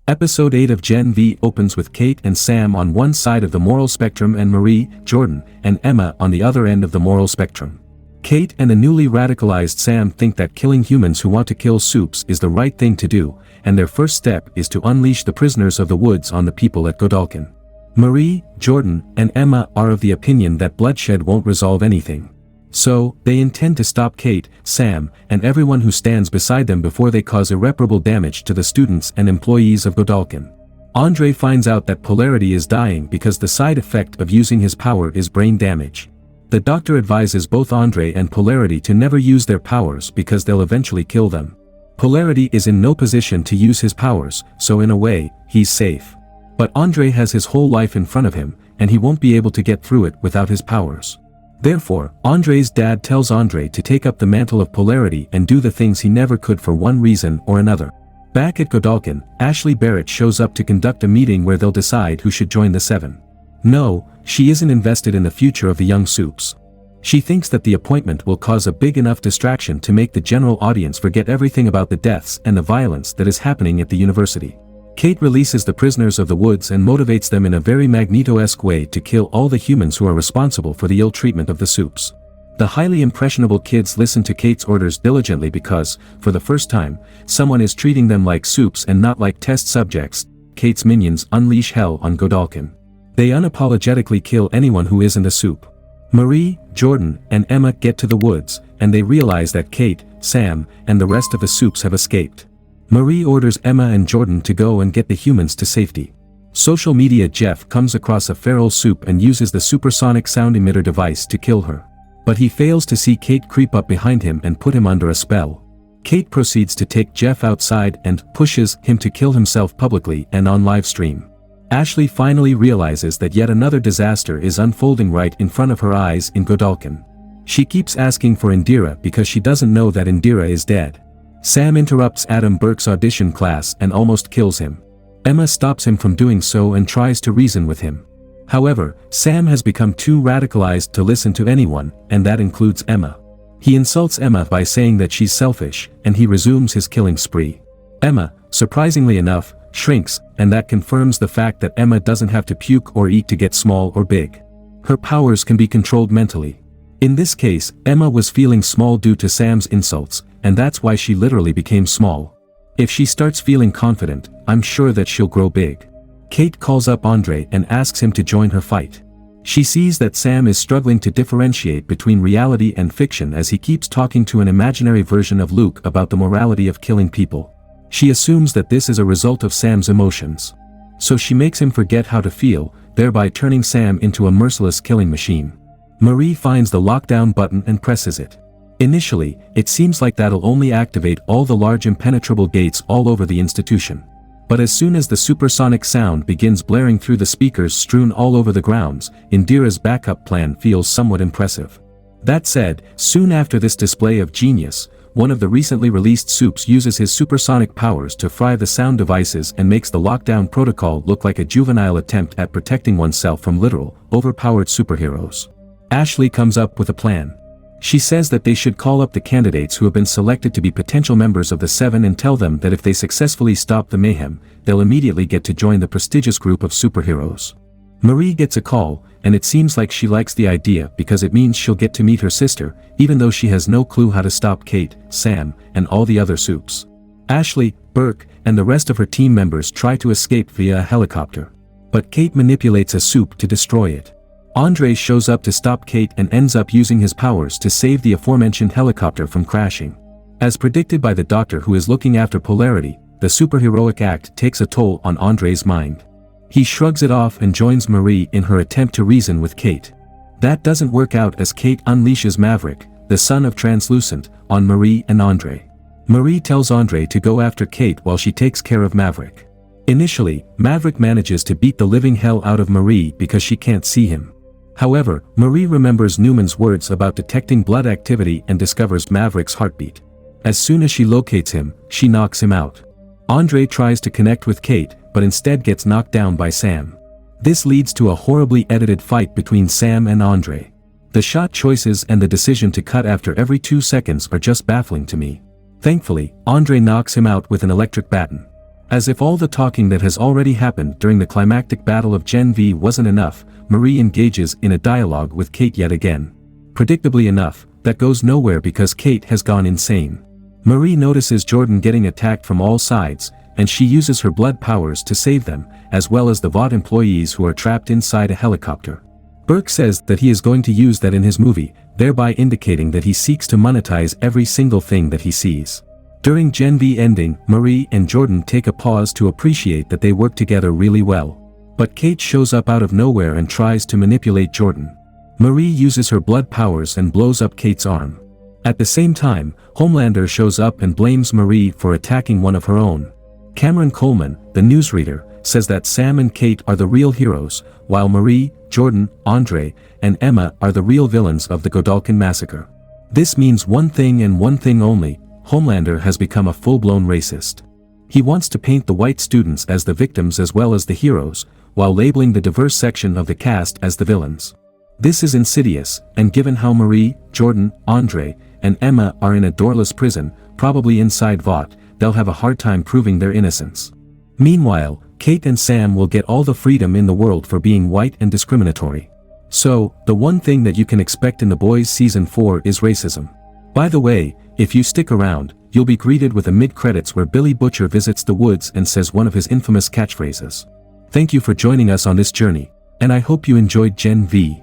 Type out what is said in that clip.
Episode 8 of Gen V opens with Kate and Sam on one side of the moral spectrum and Marie, Jordan, and Emma on the other end of the moral spectrum. Kate and the newly radicalized Sam think that killing humans who want to kill Supes is the right thing to do, and their first step is to unleash the prisoners of the woods on the people at Godolkin. Marie, Jordan, and Emma are of the opinion that bloodshed won't resolve anything. So, they intend to stop Kate, Sam, and everyone who stands beside them before they cause irreparable damage to the students and employees of Godolkin. Andre finds out that Polarity is dying because the side effect of using his power is brain damage. The doctor advises both Andre and Polarity to never use their powers because they'll eventually kill them. Polarity is in no position to use his powers, so in a way, he's safe. But Andre has his whole life in front of him, and he won't be able to get through it without his powers. Therefore, Andre's dad tells Andre to take up the mantle of Polarity and do the things he never could for one reason or another. Back at Godolkin, Ashley Barrett shows up to conduct a meeting where they'll decide who should join the Seven. No, she isn't invested in the future of the young Supes. She thinks that the appointment will cause a big enough distraction to make the general audience forget everything about the deaths and the violence that is happening at the university. Kate releases the prisoners of the woods and motivates them in a very Magneto-esque way to kill all the humans who are responsible for the ill treatment of the Supes. The highly impressionable kids listen to Kate's orders diligently because, for the first time, someone is treating them like Supes and not like test subjects. Kate's minions unleash hell on Godolkin. They unapologetically kill anyone who isn't a Supe. Marie, Jordan, and Emma get to the woods, and they realize that Kate, Sam, and the rest of the Supes have escaped. Marie orders Emma and Jordan to go and get the humans to safety. Social media Jeff comes across a feral Supe and uses the supersonic sound emitter device to kill her. But he fails to see Kate creep up behind him and put him under a spell. Kate proceeds to take Jeff outside and pushes him to kill himself publicly and on live stream. Ashley finally realizes that yet another disaster is unfolding right in front of her eyes in Godolkin. She keeps asking for Indira because she doesn't know that Indira is dead. Sam interrupts Adam Burke's audition class and almost kills him. Emma stops him from doing so and tries to reason with him. However, Sam has become too radicalized to listen to anyone, and that includes Emma. He insults Emma by saying that she's selfish, and he resumes his killing spree. Emma, surprisingly enough, shrinks, and that confirms the fact that Emma doesn't have to puke or eat to get small or big. Her powers can be controlled mentally. In this case, Emma was feeling small due to Sam's insults, and that's why she literally became small. If she starts feeling confident, I'm sure that she'll grow big. Kate calls up Andre and asks him to join her fight. She sees that Sam is struggling to differentiate between reality and fiction as he keeps talking to an imaginary version of Luke about the morality of killing people. She assumes that this is a result of Sam's emotions. So she makes him forget how to feel, thereby turning Sam into a merciless killing machine. Marie finds the lockdown button and presses it. Initially, it seems like that'll only activate all the large impenetrable gates all over the institution. But as soon as the supersonic sound begins blaring through the speakers strewn all over the grounds, Indira's backup plan feels somewhat impressive. That said, soon after this display of genius, one of the recently released Supes uses his supersonic powers to fry the sound devices and makes the lockdown protocol look like a juvenile attempt at protecting oneself from literal, overpowered superheroes. Ashley comes up with a plan. She says that they should call up the candidates who have been selected to be potential members of the Seven and tell them that if they successfully stop the mayhem, they'll immediately get to join the prestigious group of superheroes. Marie gets a call, and it seems like she likes the idea because it means she'll get to meet her sister, even though she has no clue how to stop Kate, Sam, and all the other Supes. Ashley, Burke, and the rest of her team members try to escape via a helicopter. But Kate manipulates a Supe to destroy it. Andre shows up to stop Kate and ends up using his powers to save the aforementioned helicopter from crashing. As predicted by the doctor who is looking after Polarity, the superheroic act takes a toll on Andre's mind. He shrugs it off and joins Marie in her attempt to reason with Kate. That doesn't work out as Kate unleashes Maverick, the son of Translucent, on Marie and Andre. Marie tells Andre to go after Kate while she takes care of Maverick. Initially, Maverick manages to beat the living hell out of Marie because she can't see him. However, Marie remembers Newman's words about detecting blood activity and discovers Maverick's heartbeat. As soon as she locates him, she knocks him out. Andre tries to connect with Kate, but instead gets knocked down by Sam. This leads to a horribly edited fight between Sam and Andre. The shot choices and the decision to cut after every 2 seconds are just baffling to me. Thankfully, Andre knocks him out with an electric baton. As if all the talking that has already happened during the climactic battle of Gen V wasn't enough, Marie engages in a dialogue with Kate yet again. Predictably enough, that goes nowhere because Kate has gone insane. Marie notices Jordan getting attacked from all sides, and she uses her blood powers to save them, as well as the Vought employees who are trapped inside a helicopter. Burke says that he is going to use that in his movie, thereby indicating that he seeks to monetize every single thing that he sees. During Gen V ending, Marie and Jordan take a pause to appreciate that they work together really well. But Kate shows up out of nowhere and tries to manipulate Jordan. Marie uses her blood powers and blows up Kate's arm. At the same time, Homelander shows up and blames Marie for attacking one of her own. Cameron Coleman, the newsreader, says that Sam and Kate are the real heroes, while Marie, Jordan, Andre, and Emma are the real villains of the Godolkin massacre. This means one thing and one thing only: Homelander has become a full-blown racist. He wants to paint the white students as the victims as well as the heroes, while labeling the diverse section of the cast as the villains. This is insidious, and given how Marie, Jordan, Andre, and Emma are in a doorless prison, probably inside Vought, they'll have a hard time proving their innocence. Meanwhile, Kate and Sam will get all the freedom in the world for being white and discriminatory. So, the one thing that you can expect in The Boys Season 4 is racism. By the way, if you stick around, you'll be greeted with a mid-credits where Billy Butcher visits the woods and says one of his infamous catchphrases. Thank you for joining us on this journey, and I hope you enjoyed Gen V.